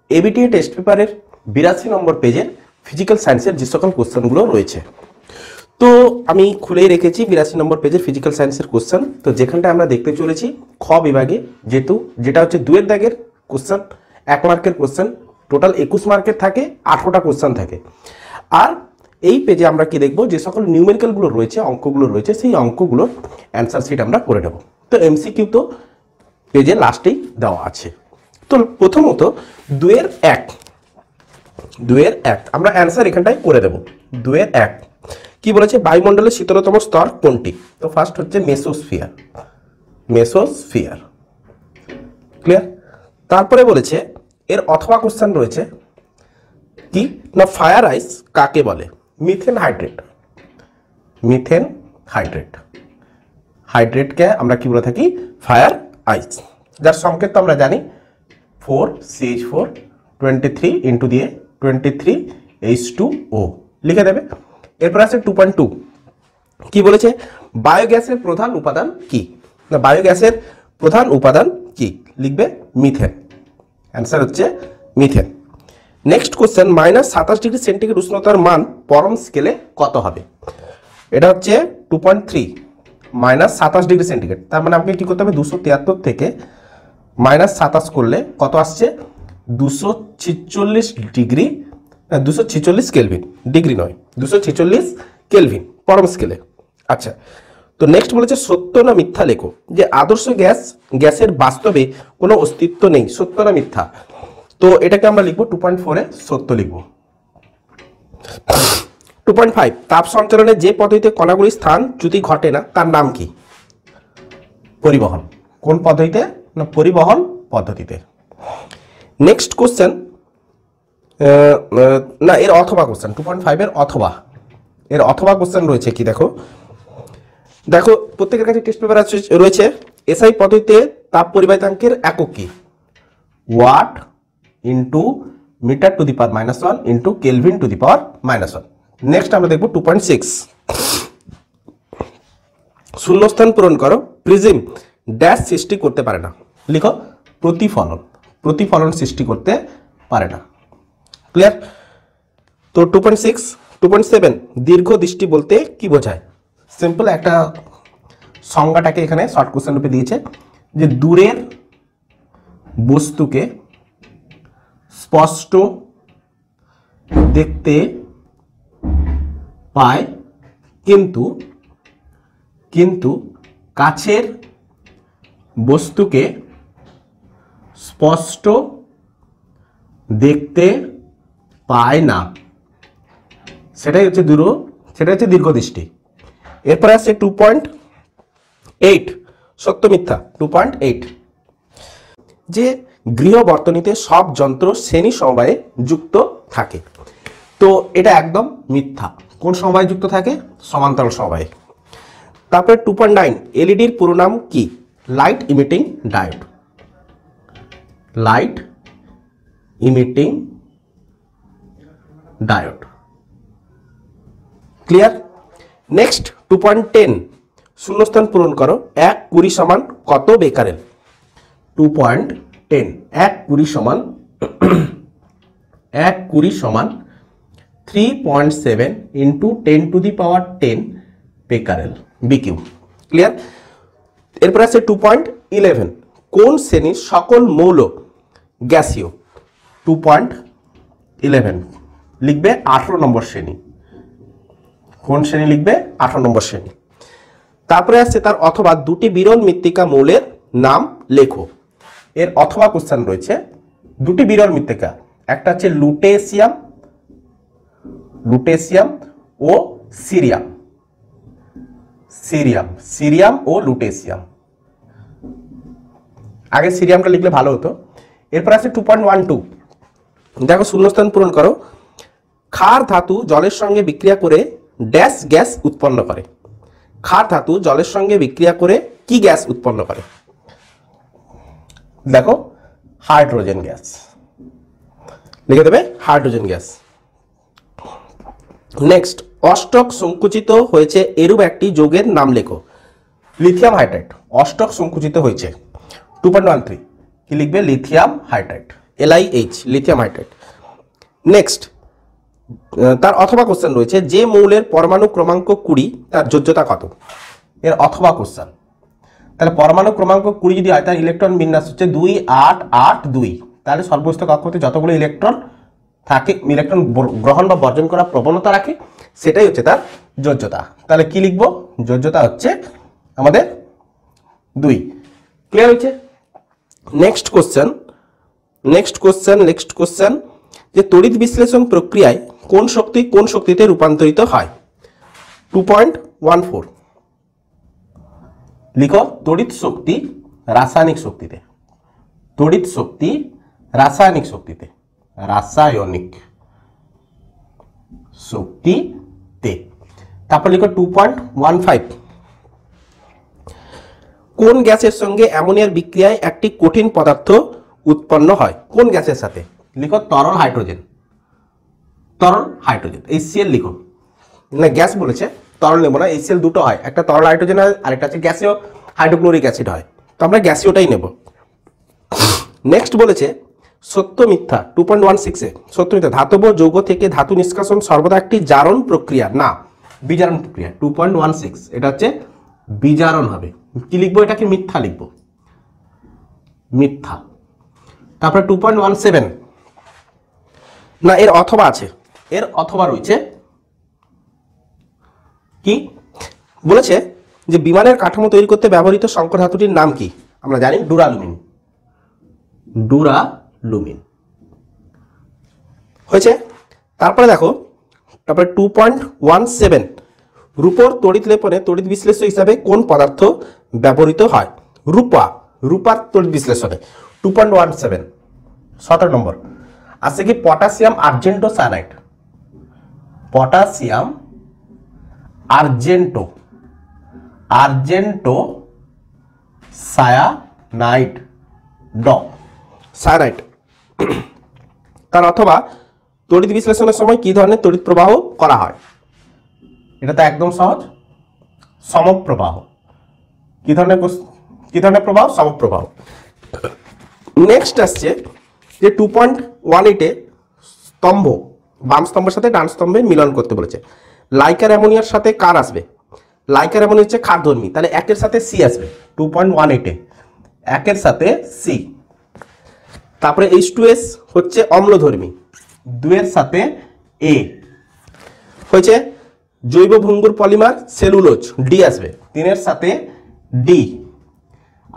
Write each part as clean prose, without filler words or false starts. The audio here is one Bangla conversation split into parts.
এবিটিএ টেস্ট পেপারের 82 নম্বর পেজের ফিজিক্যাল সায়েন্সের যে সকল কোশ্চেনগুলো রয়েছে, তো আমি খুলেই রেখেছি 82 নম্বর পেজের ফিজিক্যাল সায়েন্সের কোশ্চেন। তো যেখানটা আমরা দেখতে চলেছি খ বিভাগে, যেটা হচ্ছে 2 এর দাগের কোশ্চেন, 1 মার্কের কোশ্চেন, টোটাল 21 মার্কের থাকে, 18টা কোশ্চেন থাকে। আর এই পেজে আমরা কি দেখব, যে সকল নিউমেরিক্যালগুলো রয়েছে, অঙ্কগুলো রয়েছে, সেই অঙ্কগুলোর অ্যান্সার শিট আমরা করে নেব। তো এমসিকিউ তো পেজের লাস্টেই দেওয়া আছে। তো প্রথমত 2 এর 1 আমরা অ্যান্সার এখানটায় করে দেব। 2 এর 1 কি বলেছে, বায়ুমণ্ডলের শীতলতম স্তর কোনটি? তো ফার্স্ট হচ্ছে মেসোস্ফিয়ার, ক্লিয়ার। তারপরে বলেছে এর অথবা কোশ্চেন রয়েছে কি না, ফায়ার আইস কাকে বলে? মিথেন হাইড্রেটকে আমরা কি বলে থাকি? ফায়ার আইস, যার সংকেত তো আমরা জানি 4CH4 23 ইন্টু দিয়ে 23H2O লিখে দেবে। এরপর আছে 2.2 কি বলেছে, বায়োগ্যাসের প্রধান উপাদান কি? না, বায়োগ্যাসের প্রধান উপাদান কি? লিখবে মিথেন, অ্যান্সার হচ্ছে methane. Next question, -27 degree centigrade উষ্ণতার মান পরম স্কেলে কত হবে? এটা হচ্ছে 2.3 -27 ডিগ্রি সেন্টিগ্রেড, তার মানে আমাকে কি করতে হবে, 273 থেকে -27 করলে কত আসছে? 246 ডিগ্রি, 246 কেলভিন, ডিগ্রি নয়, 246 কেলভিন পরম স্কেলে। আচ্ছা, তো নেক্সট বলেছে সত্য না মিথ্যা লেখো, যে আদর্শ গ্যাসের বাস্তবে কোনো অস্তিত্ব নেই, সত্য না মিথ্যা? তো এটাকে আমরা লিখবো 2.4 এ সত্য লিখবো। 2.5 তাপ সঞ্চালনে যে পদ্ধতিতে কণাগুলির স্থানচ্যুতি ঘটে না তার নাম কি? পরিবহন। কোন পদ্ধতিতে? না, পরিবহন পদ্ধতিতে। নেক্সট কোশ্চেন, না এর অথবা কোশ্চেন, 2.5 এর অথবা কোশ্চেন রয়েছে কি, দেখো প্রত্যেকের কাছে টেস্ট পেপার রয়েছে। এসআই পদ্ধতিতে তাপ পরিবাহিতাঙ্কের একক কি? Watt into metre to the power -1 into kelvin to the power -1। Next আমরা দেখবো 2.6 শূন্যস্থান পূরণ করো, প্রিজম ড্যাশ সৃষ্টি করতে পারে না। লিখো প্রতিফলন সৃষ্টি করতে পারে না, ক্লিয়ার। তো 2.7 দীর্ঘ দৃষ্টি বলতে কি বোঝায়? সিম্পল একটা সংজ্ঞাটাকে এখানে শর্ট কোশ্চেন রূপে দিয়েছে, যে দূরের বস্তুকে স্পষ্ট দেখতে পায় কিন্তু কাছের বস্তুকে স্পষ্ট দেখতে পায় না, সেটাই হচ্ছে দীর্ঘদৃষ্টি। এরপরে আছে 2.8 সত্য মিথ্যা। 2.8 যে গৃহ বর্তনীতে সব যন্ত্র শ্রেণী সমবায়ে যুক্ত থাকে, তো এটা একদম মিথ্যা। কোন সমবায়ে যুক্ত থাকে? সমান্তরাল সমবায়ে। তারপরে 2.9 এলইডির পুরো নাম কি? Light emitting diode, clear. Next 2.10 শূন্যস্থান পূরণ করো, 1 সমান কত বেকারেল? 2.10 1 সমান 3.7 into 10 two the power 10 Becquerel, bq, clear. এরপর আছে 2.11 কোন শ্রেণীর সকল মৌল গ্যাসীয়? 2.11 লিখবে 18 নম্বর শ্রেণী। কোন শ্রেণী লিখবে? 18 নম্বর শ্রেণী। তারপরে আছে তার অথবা দুটি বিরল মৃত্তিকা মৌলের নাম লেখো। এর অথবা কোশ্চেন রয়েছে, দুটি বিরল মৃত্তিকা, একটা হচ্ছে লুটেসিয়াম ও সিরিয়াম ও লুটেসিয়াম। আগে সিরিয়ামটা লিখলে ভালো হতো। এরপর আছে 2.12 দেখো শূন্যস্থান পূরণ করো, ক্ষার ধাতু জলের সঙ্গে বিক্রিয়া করে ড্যাশ গ্যাস উৎপন্ন করে। ক্ষার ধাতু জলের সঙ্গে বিক্রিয়া করে কি গ্যাস উৎপন্ন করে? দেখো হাইড্রোজেন গ্যাস, লিখে দেবে হাইড্রোজেন গ্যাস। নেক্সট অষ্টক সংকুচিত হয়েছে এরূপ একটি যৌগের নাম লেখো। লিথিয়াম হাইড্রাইড অষ্টক সংকুচিত হয়েছে। 2.13 কি লিখবে? Lithium hydride. LiH lithium hydride. Next তার অথবা কোশ্চেন রয়েছে, যে মৌলের পরমাণু ক্রমাঙ্ক 20 তার যোজ্যতা কত? এর অথবা কোশ্চেন। তাহলে পরমাণু ক্রমাঙ্ক 20 যদি হয় তার ইলেকট্রন বিন্যাস হচ্ছে 2 8 8 2। তাহলে সর্বোচ্চ কক্ষপথে যতগুলো ইলেকট্রন থাকে, ইলেকট্রন গ্রহণ বা বর্জন করার প্রবণতা রাখে, সেটাই হচ্ছে তার যোজ্যতা। তাহলে কি লিখব? যোজ্যতা হচ্ছে আমাদের 2। ক্লিয়ার হয়েছে? নেক্সট কোশ্চেন, যে তড়িৎ বিশ্লেষণ প্রক্রিয়ায় কোন শক্তি কোন শক্তিতে রূপান্তরিত হয়? 2.14 লিখো। তড়িৎ শক্তি রাসায়নিক শক্তিতে, তড়িৎ শক্তি রাসায়নিক শক্তিতে, রাসায়নিক শক্তিতে। তারপর লিখো 2.15 কোন গ্যাসের সঙ্গে অ্যামোনিয়ার বিক্রিয়ায় একটি কঠিন পদার্থ উৎপন্ন হয়? কোন গ্যাসের সাথে? লিখো তরল হাইড্রোজেন, তরল হাইড্রোজেন HCl লিখো। না গ্যাস বলেছে, তরল নেব না, HCl দুটো হয়, একটা তরল হাইড্রোজেন হয় আর একটা হচ্ছে গ্যাসীয় হাইড্রোক্লোরিক অ্যাসিড হয়, তো আমরা গ্যাসীয়টাই নেব। নেক্সট বলেছে সত্য মিথ্যা 2.16 এ সত্য মিথ্যা, ধাতব যৌগ থেকে ধাতু নিষ্কাশন সর্বদা একটি জারণ প্রক্রিয়া, না বিজারণ প্রক্রিয়া। 2.16 এটা হচ্ছে বিজারণ হবে। কি লিখবো? এটাকে মিথ্যা লিখবো, মিথ্যা। তারপরে 2.17 না এর অথবা আছে, এর অথবা রয়েছে। কি বলেছে? যে বিমানের কাঠামো তৈরি করতে ব্যবহৃত সংকর ধাতুটির নাম কি? আমরা জানি ডুরালুমিন, ডুরালুমিন হয়েছে। তারপরে দেখো, তারপরে 2.17 রূপোর তড়িৎ লেপনে তড়িৎ বিশ্লেষ্য হিসাবে কোন পদার্থ ব্যবহৃত হয়? রূপা, রূপার তড়িৎ বিশ্লেষণে। 2.17 17 নম্বর আছে কি? Potassium argento cyanide, potassium argento, argento cyanide, cyanide. তার অথবা তড়িৎ বিশ্লেষণের সময় কি ধরনের তড়িৎ প্রবাহ করা হয়? এটা তো একদম সহজ, সমপ্রবাহ। কি ধরনের প্রবাহ? সমপ্রবাহ। নেক্সট আসছে যে 2.18 স্তম্ভ, বাম স্তম্ভের সাথে ডান স্তম্ভে মিলন করতে বলেছে। লাইকার অ্যামোনিয়ার সাথে কার আসবে? লাইকার অ্যামোনিয়া হচ্ছে ক্ষারধর্মী, তাহলে একের সাথে সি আসবে। 2.18 একের সাথে সি। তারপরে H2S হচ্ছে অম্লধর্মী, 2 এর সাথে এ হয়েছে। জৈব ভঙ্গুর পলিমার সেলুলোজ, ডি আসবে, 3 এর সাথে ডি।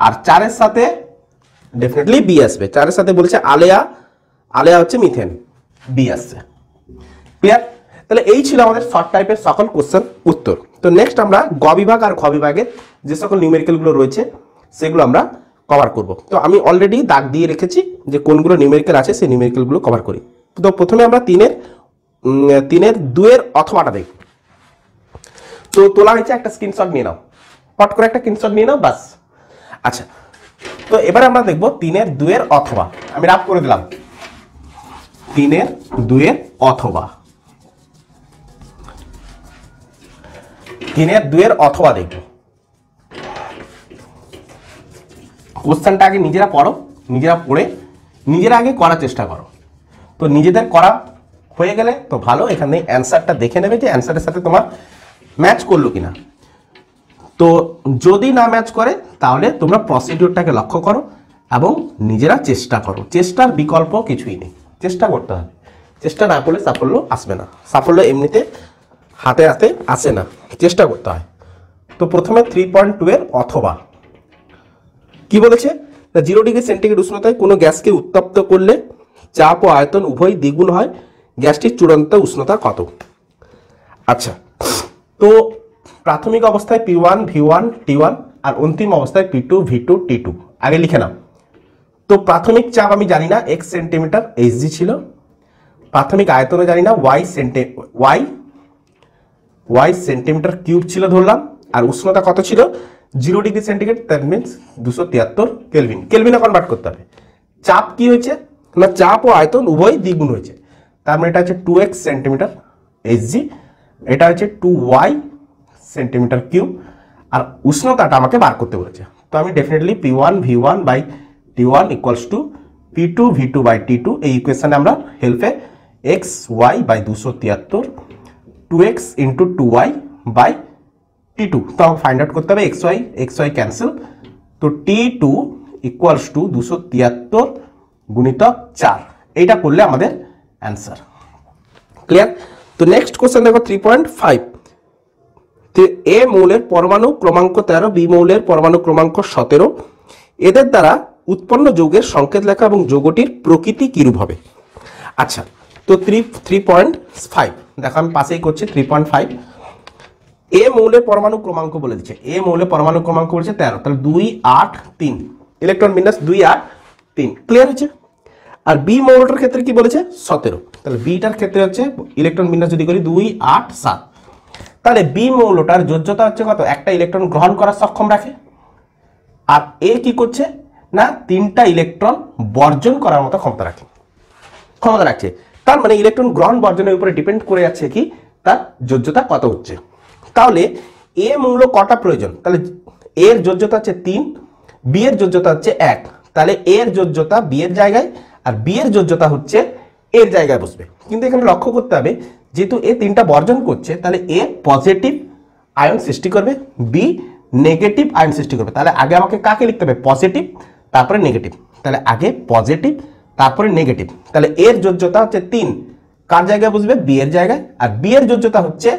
আর 4 এর সাথে ডেফিনেটলি বি আসবে। 4 এর সাথে বলেছে আলেয়া, আলেয়া হচ্ছে মিথেন, বি আসছে। ক্লিয়ার? তাহলে এই ছিল আমাদের শর্ট টাইপের সকল কোশ্চেন উত্তর। তো নেক্সট আমরা গ বিভাগ আর খ বিভাগের যে সকল নিউমেরিক্যালগুলো রয়েছে সেগুলো আমরা কভার করব। তো আমি অলরেডি দাগ দিয়ে রেখেছি যে কোনগুলো নিউমেরিক্যাল আছে, সেই নিউমেরিক্যালগুলো কভার করি। তো প্রথমে আমরা 3-এর 2 এর অথবাটা দেখব। তো তোলা হয়েছে, একটা স্ক্রিনশট নিয়ে নাও, পট করে একটা স্ক্রিনশট নিয়ে নাও, বাস। আচ্ছা, তো এবারে আমরা দেখব 3-এর 2 এর অথবা। আমি রাফ করে দিলাম 3-এর 2 এর অথবা, 3-এর 2 এর অথবা দেখব। কোশ্চেনটা আগে নিজেরা পড়ো, নিজেরা পড়ে নিজেরা আগে করার চেষ্টা করো। তো নিজেদের করা হয়ে গেলে তো ভালো, এখানে অ্যান্সারটা দেখে নেবে যে অ্যান্সারের সাথে তোমার ম্যাচ করলো কিনা। তো যদি না ম্যাচ করে তাহলে তোমরা প্রসিডিউরটাকে লক্ষ্য করো এবং নিজেরা চেষ্টা করো। চেষ্টার বিকল্প কিছুই নেই, চেষ্টা করতে হবে। চেষ্টা না করলে সাফল্য আসবে না, সাফল্য এমনিতে হাতে হাতে আসে না, চেষ্টা করতে হয়। তো প্রথমে 3.2 এর অথবা কি বলেছে? 0 ডিগ্রি সেন্টিগ্রেড উষ্ণতায় কোনো গ্যাসকে উত্তপ্ত করলে চাপ ও আয়তন উভয় দ্বিগুণ হয়, গ্যাসটির চূড়ান্ত উষ্ণতা কত? আচ্ছা, তো প্রাথমিক অবস্থায় P1 V1 T1 আর অন্তিম অবস্থায় P2 V2 T2 আগে লিখে নাও। তো প্রাথমিক চাপ আমি জানি না, x সেন্টিমিটার Hg ছিল। প্রাথমিক আয়তনও জানি না, y সেন্টিমিটার কিউব ছিল ধরলাম। আর উষ্ণতা কত ছিল? 0 degree centigrade, that means 273 Kelvin. কেলভিনে কনভার্ট করতে হবে। চাপ কি হয়েছে না, চাপ ও আয়তন উভয় দ্বিগুণ হয়েছে, তার মানে এটা হচ্ছে 2x সেন্টিমিটার Hg, এটা হচ্ছে 2y সেন্টিমিটার কিউব। আর উষ্ণতাটা আমাকে বার করতে বলেছে, তো আমি definitely P1 V1 by T1 equals to P2V2/T2 এই ইকুয়েশনে আমরা হেল্পে xy/273 2x × 2y/T2 তো আমাকে ফাইন্ড আউট করতে হবে xy ক্যান্সেল তো T2 = 273 গুণিতক 4 এইটা করলে আমাদের অ্যান্সার ক্লিয়ার। তো নেক্সট কোশ্চেন দেখো 3.5 এ মৌলের পরমাণু ক্রমাঙ্ক 13 বি মৌলের পরমাণু ক্রমাঙ্ক 17 এদের দ্বারা উৎপন্ন যৌগের সংকেত লেখা এবং যৌগটির প্রকৃতি কিরূপ হবে। আচ্ছা তো 3.5 দেখো আমি পাশেই করছি 3.5 এ মৌলের পরমাণু ক্রমাঙ্ক বলে দিচ্ছে এ মৌলের পরমাণু ক্রমাঙ্ক বলেছে 13 তাহলে 2 8 3 ইলেকট্রন বিন্যাস 2 8 3 ক্লিয়ার হচ্ছে। আর বি মৌলটার ক্ষেত্রে কি বলেছে 17 তাহলে বিটার ক্ষেত্রে হচ্ছে ইলেকট্রন বিন্যাস যদি করি 2 8 7 তাহলে বি মৌলটার যোজ্যতা হচ্ছে কত একটা ইলেকট্রন গ্রহণ করার সক্ষম রাখে আর এ কি করছে না 3টা ইলেকট্রন বর্জন করার মতো ক্ষমতা রাখছে তার মানে ইলেকট্রন গ্রহণ বর্জনের উপরে ডিপেন্ড করে যাচ্ছে কি তার যোজ্যতা কত হচ্ছে। তাহলে এ মৌল কটা প্রয়োজন তাহলে এর যোজ্যতা হচ্ছে 3 বি এর যোজ্যতা হচ্ছে 1 তাহলে এর যোজ্যতা বি এর জায়গায় আর বি এর যোজ্যতা হচ্ছে এর জায়গায় বসবে কিন্তু এখানে লক্ষ্য করতে হবে যেহেতু এ 3টা বর্জন করছে তাহলে এ পজিটিভ আয়ন সৃষ্টি করবে বি নেগেটিভ আয়ন সৃষ্টি করবে তাহলে আগে আমাকে কাকে লিখতে হবে পজিটিভ তারপরে নেগেটিভ তাহলে আগে পজিটিভ তারপরে নেগেটিভ তাহলে এর যোজ্যতা হচ্ছে 3 কার জায়গায় বসবে বি এর জায়গায় আর বি এর যোজ্যতা হচ্ছে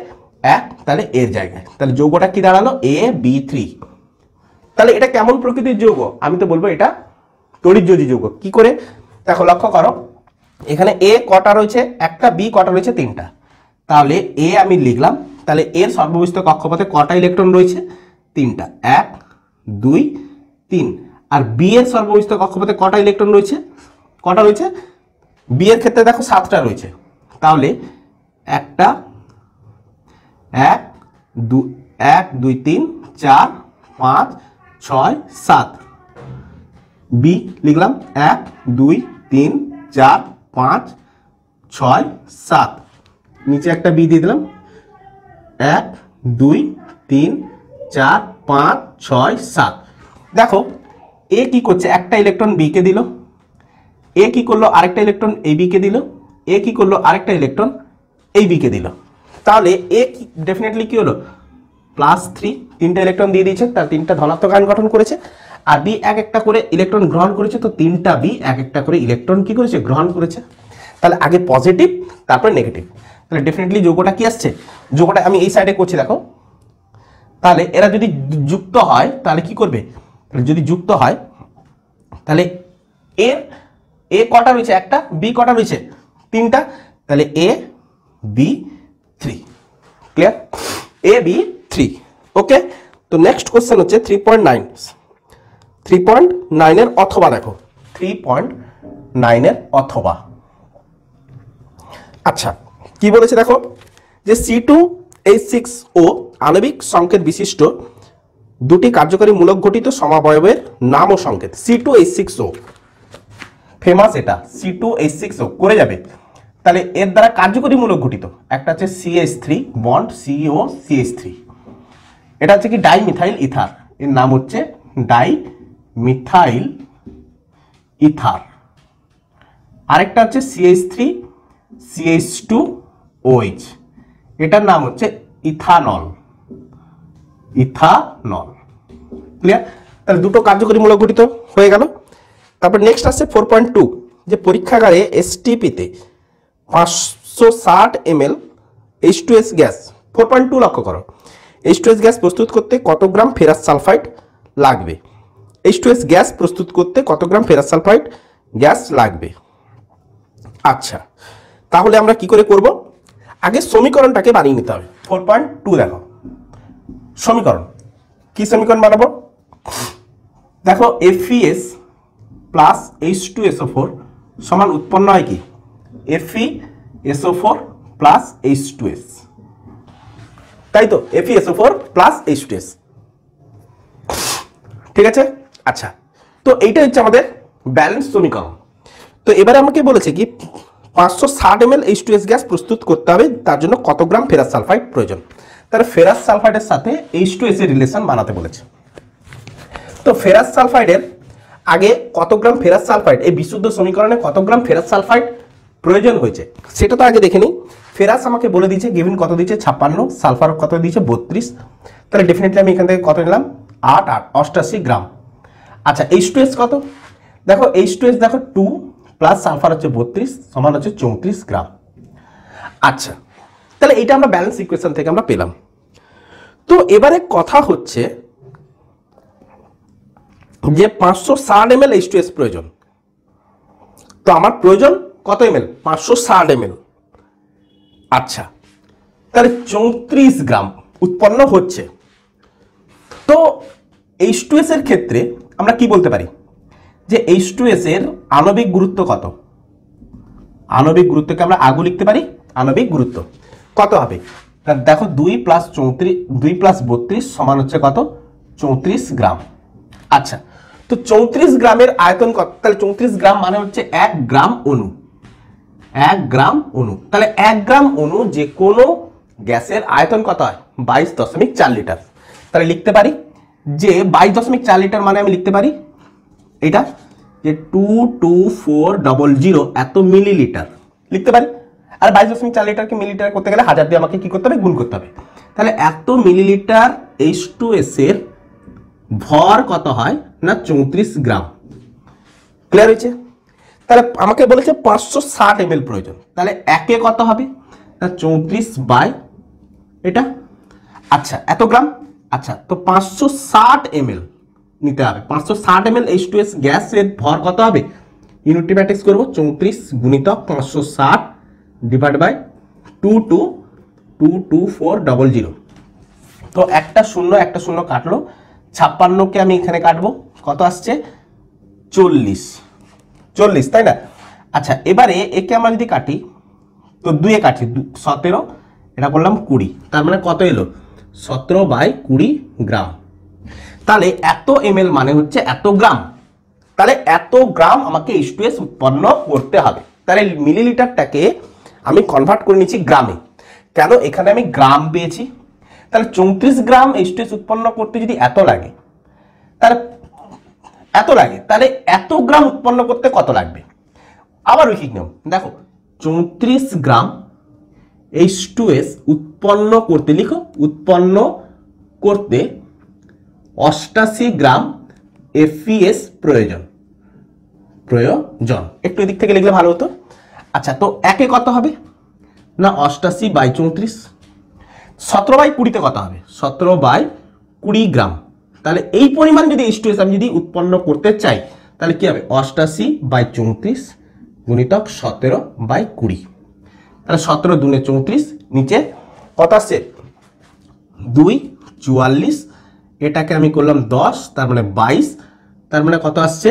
1 তাহলে এর জায়গায় তাহলে যৌগটা কি দাঁড়ালো AB3 তাহলে এটা কেমন প্রকৃতির যৌগ আমি তো বলবো এটা তড়িৎযোজী যৌগ কি করে দেখো লক্ষ্য করো এখানে এ কটা রয়েছে একটা বি কটা রয়েছে 3টা তাহলে এ আমি লিখলাম তাহলে এর সর্ববিষ্ট কক্ষপথে কটা ইলেকট্রন রয়েছে 3টা 1 2 3 আর বি এর সর্ববিষ্ট কক্ষপথে কটা ইলেকট্রন রয়েছে বি এর ক্ষেত্রে দেখো 7টা রয়েছে তাহলে একটা 1 2 3 4 5 6 7 বি লিখলাম 1 2 3 4 5 6 7 নিচে একটা বি দিয়ে দিলাম 1 2 3 4 5 6 7 দেখো এ কি করছে একটা ইলেকট্রন বি কে দিল এ কি করলো আরেকটা ইলেকট্রন এই বি কে দিল এ কি করলো আরেকটা ইলেকট্রন এই বি কে দিল তাহলে এ ডেফিনেটলি কি হলো +3 3টা ইলেকট্রন দিয়ে দিয়েছে তার 3টা ধনাত্মক আয়ন গঠন করেছে আর বি এক একটা করে ইলেকট্রন গ্রহণ করেছে তো 3টা বি এক একটা করে ইলেকট্রন কি করেছে গ্রহণ করেছে তাহলে আগে পজিটিভ তারপরে নেগেটিভ তাহলে ডেফিনেটলি যৌগটা কি আসছে যৌগটা আমি এই সাইডে করছি দেখো তাহলে এরা যদি যুক্ত হয় তাহলে কি করবে যদি যুক্ত হয় তাহলে এর এ কটা রয়েছে একটা বি কটা রয়েছে 3টা তাহলে AB3 ক্লিয়ার AB3 ওকে। তো নেক্সট কোশ্চেন হচ্ছে 3.9 এর অথবা দেখো 3.9 এর অথবা আচ্ছা কি বলেছে দেখো যে C2H6O আণবিক সংকেত বিশিষ্ট দুটি কার্যকরী মূলক গঠিত সমাবয়বের নাম ও সংকেত C2H6O ফেমাস এটা C2H6O করে যাবে তাহলে এর দ্বারা কার্যকরী মূলক গঠিত একটা হচ্ছে CH3 বন্ড COCH3 এটা হচ্ছে কি ডাইমিথাইল ইথার এর নাম হচ্ছে ডাইমিথাইল ইথার আরেকটা হচ্ছে CH3 CH2OH এটার নাম হচ্ছে ইথানল ক্লিয়ার তাহলে দুটো কার্যকরী মূলক গঠিত হয়ে গেল। তারপর নেক্সট আসছে 4.2 যে পরীক্ষাগারে STP তে 560 ml H2S গ্যাস 4.2 লক্ষ্য করো H2S গ্যাস প্রস্তুত করতে কত গ্রাম ফেরাস সালফাইড লাগবে H2S গ্যাস প্রস্তুত করতে কত গ্রাম ফেরাস সালফাইড গ্যাস লাগবে। আচ্ছা তাহলে আমরা কি করে করব আগে সমীকরণটাকে বানিয়ে নিতে হবে 4.2 দেখো সমীকরণ কি সমীকরণ বানাবো দেখো FeS প্লাস H2SO4 সমান উৎপন্ন হয় কি FeSO4 প্লাস H2S তাই তো FeSO4 প্লাস H2S ঠিক আছে। আচ্ছা তো এইটা হচ্ছে আমাদের ব্যালেন্স সমীকরণ। তো এবারে আমাকে বলেছে কি 560 ml H2S গ্যাস প্রস্তুত করতে হবে তার জন্য কত গ্রাম ফেরাস সালফাইড প্রয়োজন তার ফেরাস সালফাইডের সাথে H2S এর রিলেশন বানাতে বলেছে। তো ফেরাস সালফাইডের আগে কত গ্রাম ফেরাস সালফাইড, এই বিশুদ্ধ সমীকরণে কত গ্রাম ফেরাস সালফাইড প্রয়োজন হয়েছে সেটা তো আগে দেখে নিই। ফেরাস আমাকে বলে দিয়েছে, গিভেন কত দিয়েছে 56, সালফার কত দিয়েছে 32, তাহলে ডেফিনেটলি আমি এখান থেকে কত নিলাম 8 8 88 গ্রাম। আচ্ছা H2S কত, দেখো H2S দেখো 2 প্লাস সালফার হচ্ছে 32 সমান হচ্ছে 34 গ্রাম। আচ্ছা তাহলে এটা আমরা ব্যালেন্স ইকুয়েশন থেকে আমরা পেলাম। তো এবারে কথা হচ্ছে যে 560 ml H2S প্রয়োজন, তো আমার প্রয়োজন কত ml 560 ml। আচ্ছা তাহলে 34 গ্রাম উৎপন্ন হচ্ছে। তো H2S এর ক্ষেত্রে আমরা কি বলতে পারি যে H2S এর আণবিক গুরুত্ব কত, আণবিক গুরুত্বকে আমরা আগু লিখতে পারি, আণবিক গুরুত্ব কত হবে দেখো 2 প্লাস 32 সমান হচ্ছে কত 34 গ্রাম। আচ্ছা তো 34 গ্রামের আয়তন কত, তাহলে 34 গ্রাম মানে হচ্ছে 1 গ্রাম অণু, 1 গ্রাম অণু, তাহলে 1 গ্রাম অণু যে কোনো গ্যাসের আয়তন কত হয় 22.4 লিটার। তাহলে লিখতে পারি যে 22.4 লিটার মানে আমি লিখতে পারি এটা যে 22400 এত মিলিলিটার লিখতে পারি। আর 22.4 লিটারকে মিলিলিটার করতে গেলে 1000 দিয়ে আমাকে কি করতে হবে গুণ করতে হবে। তাহলে এত মিলিলিটার H2S এর ভর কত হয় না 34 গ্রাম। ক্লিয়ার হয়েছে? তাহলে আমাকে বলেছে 560 ml প্রয়োজন, তাহলে একে কত হবে না 34 বাই এটা, আচ্ছা এত গ্রাম। আচ্ছা তো 560 ml নিতে হবে, 560 ml H2S গ্যাসের ভর কত হবে, ইউনিটি ম্যাট্রিক্স করব 34 গুণিতক 560 ডিভাইড বাই 22400। তো একটা শূন্য কাটলো, 56কে আমি এখানে কাটবো, কত আসছে 40 তাই না। আচ্ছা এবারে একে আমরা যদি কাটি তো 2 এ কাটি 17, এটা করলাম 20, তার মানে কত এলো 17 বাই 20 গ্রাম। তাহলে এত ml মানে হচ্ছে এত গ্রাম, তাহলে এত গ্রাম আমাকে H2S উৎপন্ন করতে হবে। তাহলে মিলিলিটারটাকে আমি কনভার্ট করে নিচ্ছি গ্রামে, কেন এখানে আমি গ্রাম পেয়েছি। তাহলে 34 গ্রাম H2S উৎপন্ন করতে যদি এত লাগে, তাহলে এত গ্রাম উৎপন্ন করতে কত লাগবে। আবার ঐকিক নিয়ম দেখো 34 গ্রাম H2S উৎপন্ন করতে, লিখো উৎপন্ন করতে 88 গ্রাম FeS প্রয়োজন, একটু এদিক থেকে লিখলে ভালো হতো। আচ্ছা তো একে কত হবে না 88 বাই 34, 17 বাই 20 তে কত হবে 17 বাই 20 গ্রাম। তাহলে এই পরিমাণ যদি H2S আমি যদি উৎপন্ন করতে চাই তাহলে কি হবে 88 বাই 34 গুণিতক 17 বাই 20, তাহলে 17 দুনে 34, নিচে কত আসছে 2 44, এটাকে আমি করলাম 10, তার মানে 22, তার মানে কত আসছে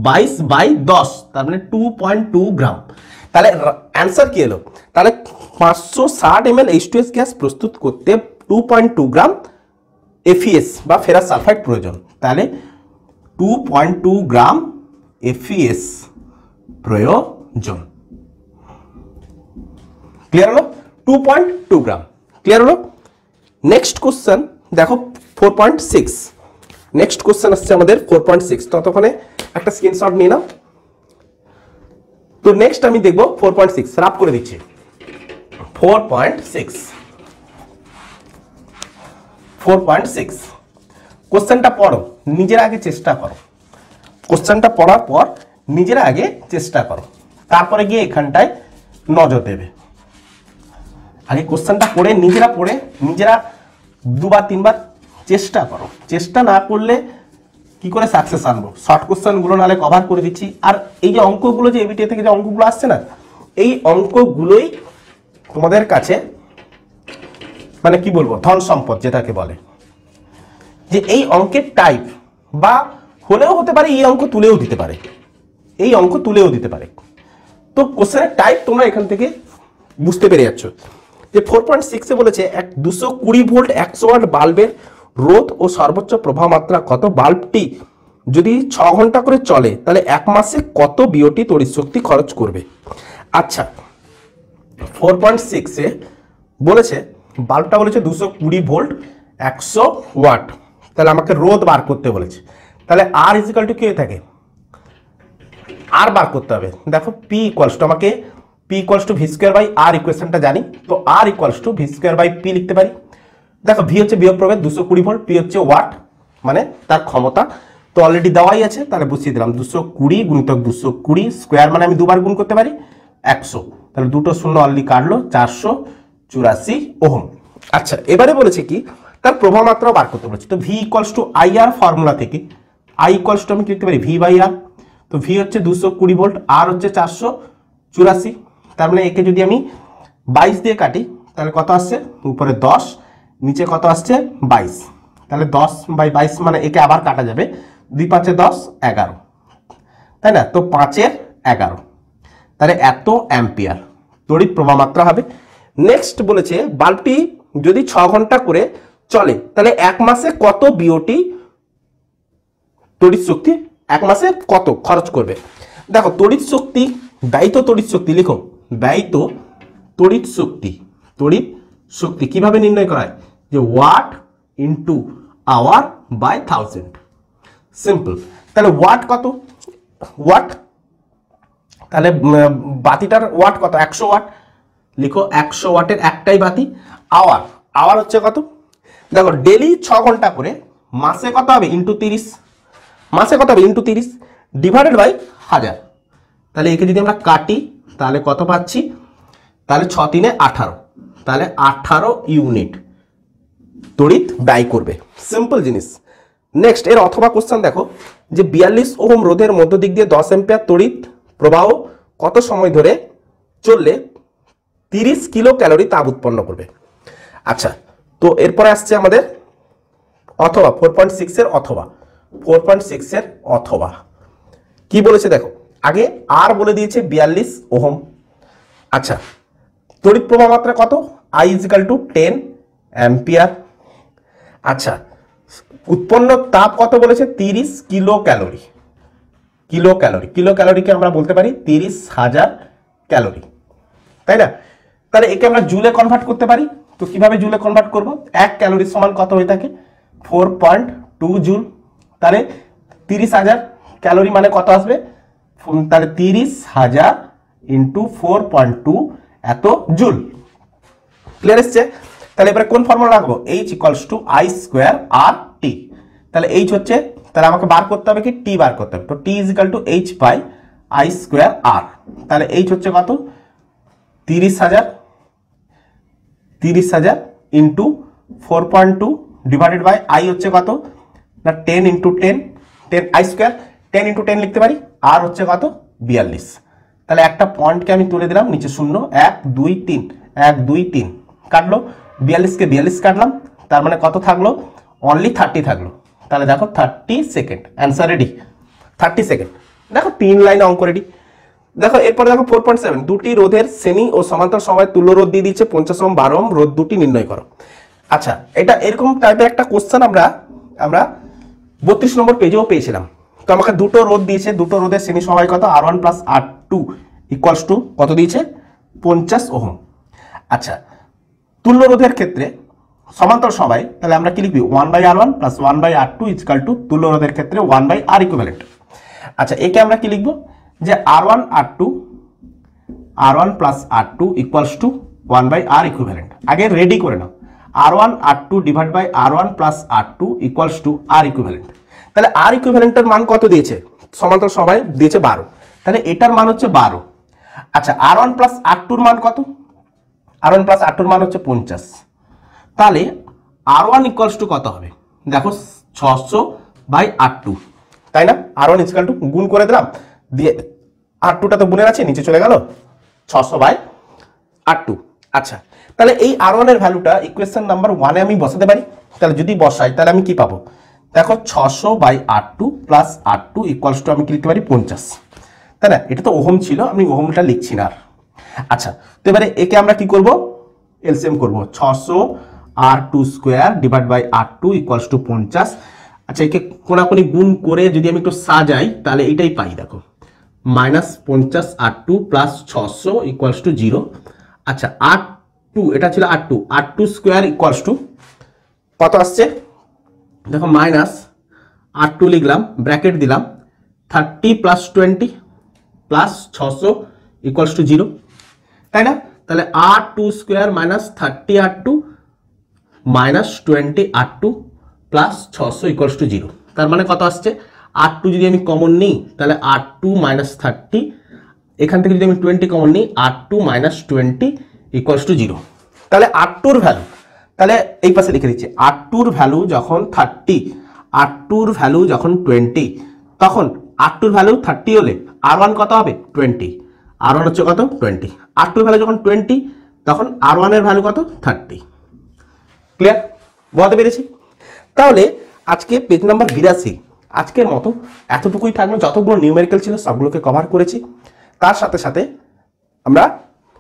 22 বাই 10, তার মানে 2.2 গ্রাম। তাহলে অ্যান্সার কি এলো, তাহলে 560 ml H2S গ্যাস প্রস্তুত করতে 2.2 গ্রাম FeS বা ফেরাস সালফাইড প্রয়োজন। তাহলে 2.2 গ্রাম FeS প্রয়োজন। ক্লিয়ার হলো? 2.2 গ্রাম ক্লিয়ার হলো। নেক্সট কোশ্চেন দেখো 4.6, নেক্সট কোশ্চেন আসছে আমাদের 4.6, ততক্ষণে একটা স্ক্রিনশট নিয়ে নাও। তো নেক্সট আমি দেখবো 4.6, রাফ করে দিচ্ছি 4.6 কোশ্চেনটা পড়ো, নিজের আগে চেষ্টা করো, কোশ্চেনটা পড়ার পর নিজের আগে চেষ্টা করো, তারপরে গিয়ে এখানটায় নজর দেবে। আগে কোশ্চেনটা পড়ে নিজেরা 2বার 3বার চেষ্টা করো, চেষ্টা না করলে কি করে সাকসেস আনবো। শর্ট কোশ্চেনগুলো নালে কভার করে দিচ্ছি, আর এই যে অঙ্কগুলো যে এবিটিএ থেকে যে অঙ্কগুলো আসছে না, এই অঙ্কগুলোই তোমাদের কাছে মানে কি বলবো ধন সম্পদ যেটাকে বলে, যে এই অঙ্কের টাইপ বা হলেও হতে পারে, এই অঙ্ক তুলেও দিতে পারে, তো কোশ্চেনের টাইপ তোমরা এখান থেকে বুঝতে পেরে যাচ্ছ। যে 4.6 এ বলেছে 220 ভোল্ট 100 ওয়াট বাল্বের রোধ ও সর্বোচ্চ প্রবাহ মাত্রা কত, বাল্বটি যদি 6 ঘন্টা করে চলে তাহলে 1 মাসে কত বিওটি তড়িৎ শক্তি খরচ করবে। আচ্ছা 4.6 এ বলেছে বাল্বটা বলেছে 220 ভোল্ট 100 ওয়াট, তাহলে আমাকে রোধ বার করতে বলেছে, তাহলে আর ইজিক্যাল টু কি হয়ে থাকে, আর বার করতে হবে। দেখো পি ইকুয়ালস টু, আমাকে P equals to V square by R ইকুয়েশনটা জানি, তো R equals to V square by P লিখতে পারি। দেখো ভি হচ্ছে বিয়োগ প্রভেদ 220 ভোল্ট, পি হচ্ছে ওয়াট মানে তার ক্ষমতা, তো অলরেডি দেওয়াই আছে, তাহলে বসিয়ে দিলাম 220 গুণিতক 220 স্কোয়ার মানে আমি দুবার গুণ করতে পারি 100, তাহলে দুটো শূন্য অলরেডি কাটলো 484 ওহম। আচ্ছা এবারে বলেছে কি তার প্রভাব মাত্রাও বার করতে বলেছে, তো V equals to I R formula থেকে আই ইকুয়ালস টু আমি কি লিখতে পারি ভি বাই আর, তো ভি হচ্ছে 220 ভোল্ট, আর হচ্ছে 484, তার মানে একে যদি আমি 22 দিয়ে কাটি তাহলে কত আসছে, উপরে 10 নিচে কত আসছে 22, তাহলে 10/22 মানে একে আবার কাটা যাবে, 2 5 10 11, তাই না, তো 5 11, তাহলে এত অ্যাম্পিয়ার তড়িৎ প্রবাহ মাত্রা হবে। নেক্সট বলেছে বাল্বটি যদি 6 ঘন্টা করে চলে তাহলে এক মাসে কত বিওটি তড়িৎ শক্তি এক মাসে কত খরচ করবে। দেখো তড়িৎ শক্তি, ব্যয়িত তড়িৎ শক্তি লিখো, ব্যয়িত তড়িৎ শক্তি কিভাবে নির্ণয় করা হয়, যে watt into hour by 1000, simple. তাহলে ওয়াট কত, ওয়াট তাহলে বাতিটার ওয়াট কত 100 ওয়াট, লিখো 100 ওয়াটের একটাই বাতি। আওয়ার, আওয়ার হচ্ছে কত, দেখো ডেলি 6 ঘন্টা করে, মাসে কত হবে ইন্টু 30, মাসে কত হবে ইন্টু 30 ডিভাইডেড বাই 1000, তাহলে একে যদি আমরা কাটি তাহলে কত পাচ্ছি, তাহলে 6 3 18, তাহলে 18 ইউনিট তড়িৎ ব্যয় করবে, সিম্পল জিনিস। নেক্সট এর অথবা কোশ্চেন দেখো যে 42 ওহম রোধের মধ্য দিক দিয়ে 10 অ্যাম্পিয়ার তড়িৎ প্রবাহ কত সময় ধরে চললে 30 কিলো ক্যালোরি তাপ উৎপন্ন করবে। আচ্ছা তো এরপরে আসছে আমাদের অথবা 4.6 এর অথবা, 4.6 এর অথবা কি বলেছে দেখো, আগে আর বলে দিয়েছে 42 ওহম। আচ্ছা তড়িৎ প্রবাহ মাত্রা কত, I ইজিক্যাল টু 10 অ্যাম্পিয়ার। আচ্ছা উৎপন্ন তাপ কত বলেছে 30 kilo calorie, kilo calorie, kilo ক্যালোরিকে আমরা বলতে পারি 30,000 ক্যালোরি, তাই না। তাহলে একে আমরা জুলে কনভার্ট করতে পারি, তো কিভাবে জুলে কনভার্ট করব, 1 ক্যালোরি সমান কত হয়ে থাকে 4.2 জুল, তাহলে 30,000 ক্যালোরি মানে কত আসবে, তাহলে 30,000 ইন্টু 4.2 এত জুল, ক্লিয়ার এসছে। তাহলে এবারে কোন ফর্মুলা রাখবো, H equals to I square R T, তাহলে H হচ্ছে, তাহলে আমাকে বার করতে হবে কি টি বার করতে হবে, তো T equal to H by I square R, তাহলে H হচ্ছে কত 30,000 ইন্টু 4.2 ডিভাইডেড বাই I হচ্ছে কত না 10 ইন্টু 10 I স্কোয়ার, 10 ইন্টু 10 লিখতে পারি, আর হচ্ছে কত 42, তাহলে একটা পয়েন্টকে আমি তুলে দিলাম নিচে শূন্য, 1 2 3 1 2 3 কাটলো, 42 কে 42 কাটলাম, তার মানে কত থাকলো অনলি 30 থাকলো, তাহলে দেখো 30 সেকেন্ড, অ্যান্সার রেডি 30 সেকেন্ড। দেখো 3 লাইন অঙ্ক রেডি। দেখো এরপরে দেখো 4.7 দুটি রোধের শ্রেণী ও সমান্তর সময় তুল্য রোধ দিয়ে দিচ্ছে 50 ওহম 12 ওহম, রোধ দুটি নির্ণয় করো। আচ্ছা এটা এরকম টাইপের একটা কোশ্চেন আমরা 32 নম্বর পেজেও পেয়েছিলাম। তো আমাকে দুটো রোধ দিয়েছে, দুটো রোধের শ্রেণী সময় কত R1 plus R2 equals two কত দিয়েছে 50 ওহম। আচ্ছা তুল্য রোধের ক্ষেত্রে সমান্তর সময়, তাহলে আমরা কি লিখবি 1/R1 plus 1/R2 equal to তুল্য রোধের ক্ষেত্রে 1/R ইকুইভ্যালেন্ট। আচ্ছা একে আমরা কি লিখবো যে R1 plus R2 equals to 1/R equivalent, আগে রেডি করে নাও, R1 R2 divide by R1 plus R2 equals to R equivalent. তাহলে R ইকুইভ্যালেন্টের মান কত দিয়েছে, সমান্তর সময় দিয়েছে 12, তাহলে এটার মান হচ্ছে 12। আচ্ছা R1 প্লাস R2 মান কত, R1 প্লাস R2 মান হচ্ছে 50, তাহলে R1 ইকুয়ালস টু কত হবে, দেখো 600/R2, তাই না, R1 ইকুয়াল টু গুণ করে দিলাম, দিয়ে R2টা তো গুণের আছে নিচে চলে গেল 600/R2। আচ্ছা তাহলে এই R1 এর ভ্যালুটা ইকুয়েশন নাম্বার 1 এ আমি বসাতে পারি, তাহলে যদি বসাই তাহলে আমি কি পাবো, দেখো 600/R2 plus R2 equals to আমি কি লিখতে পারি 50, তাই না, এটা তো ওহম ছিল, আমি ওহমটা লিখছি না আর। আচ্ছা তো এবারে একে আমরা কি করব, এলসিএম করব, 600R2 square divide by R2 equals to 50। আচ্ছা একে কোনাকুনি গুণ করে যদি আমি একটু সাজাই তাহলে এইটাই পাই, দেখো -50R2 প্লাস 600 ইকুয়ালস টু 0। আচ্ছা R2 এটা ছিল R2 স্কোয়ার ইকুয়ালস টু কত আসছে, দেখো R2 লিখলাম, ব্র্যাকেট দিলাম 30 প্লাস 20 প্লাস 600 ইকুয়ালস টু 0, তাই না? তাহলে R2 square minus 30R2 minus 20R2 plus 600 equals to 0। তার মানে কত আসছে? R2 যদি আমি কমন নিই তাহলে R2 মাইনাস 30, এখান থেকে যদি আমি 20 কমন নিই R2 মাইনাস 20 ইকুয়ালস টু 0। তাহলে R2 ভ্যালু, তাহলে এই পাশে লিখে দিচ্ছি R2 ভ্যালু যখন 30, R2 ভ্যালু যখন 20, তখন R2 ভ্যালু 30 হলে R1 কত হবে? 20। R1 হচ্ছে কত? 20। R2 ভ্যালু যখন 20 তখন R1 এর ভ্যালু কত? 30। ক্লিয়ার? বুঝতে পেরেছি? তাহলে আজকে পেজ নাম্বার 82 আজকের মতো এতটুকুই থাকলো। যতগুলো নিউমেরিক্যাল ছিল সবগুলোকে কভার করেছি। তার সাথে সাথে আমরা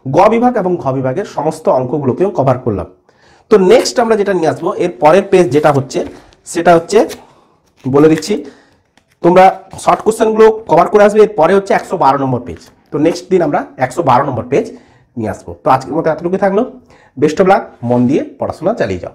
গ বিভাগ এবং ঘ বিভাগের সমস্ত অঙ্কগুলোকেও কভার করলাম। তো নেক্সট আমরা যেটা নিয়ে আসবো, এর পরের পেজ যেটা হচ্ছে সেটা হচ্ছে, বলে দিচ্ছি, তোমরা শর্ট কোশ্চেনগুলো কভার করে আসবে। এর পরে হচ্ছে 112 নম্বর পেজ। তো নেক্সট দিন আমরা 112 নম্বর পেজ নিয়ে আসবো। তো আজকের মতো এতটুকু থাকলো। বেস্ট অফ লাক, মন দিয়ে পড়াশোনা চালিয়ে যাও।